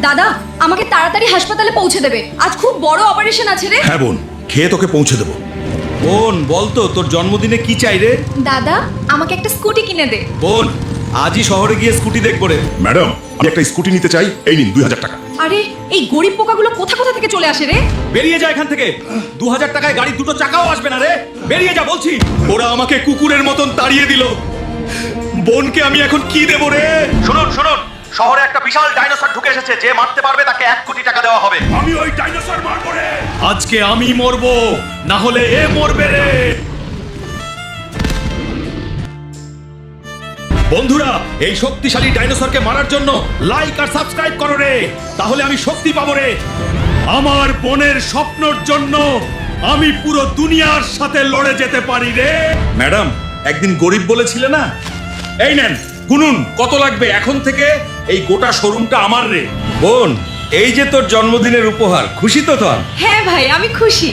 দাদা আমাকে তাড়াতাড়ি হাসপাতালে পৌঁছে দেবে, আজ খুব বড় অপারেশন আছে রে। হ্যাঁ বোন, খেয়ে তোকে পৌঁছে দেবো। বোন বলতো তোর জন্মদিনে কি চাই রে? দাদা আমাকে একটা স্কুটি কিনে দে। বোন আজই শহরে গিয়ে স্কুটি দেখবো রে। ম্যাডাম, আমি একটা স্কুটি নিতে চাই, এই নিন 2000 টাকা। আরে এই গরিব পোকাগুলো কোথা কোথা থেকে চলে আসে রে। বেরিয়ে যা এখান থেকে, 2000 টাকায় গাড়ির দুটো চাকাও আসবে না রে। বেরিয়ে যা বলছি। ওরা আমাকে কুকুরের মতন তাড়িয়ে দিল, বোনকে আমি এখন কি দেবো রে? শুনুন শুনুন, শহরে একটা বিশাল ডাইনোসর ঢুকে এসেছে, যে মারতে পারবে তাকে 1 কোটি টাকা দেওয়া হবে। আমি ওই ডাইনোসর মারবো রে। আজকে আমি মরবো, না হলে এ মরবে রে। বন্ধুরা, এই শক্তিশালী ডাইনোসরকে মারার জন্য লাইক আর সাবস্ক্রাইব করো রে, তাহলে আমি শক্তি পাবো রে। আমার বোনের স্বপ্নর জন্য আমি পুরো দুনিয়ার সাথে লড়ে যেতে পারি রে। ম্যাডাম, একদিন গরিব বলেছিলে না? এই নেন, গুনুন কত লাগবে। এখন থেকে এই গোটা শোরুমটা আমার রে। বোন, এই যে তোর জন্মদিনের উপহার, খুশি তো তোর? হ্যাঁ ভাই আমি খুশি।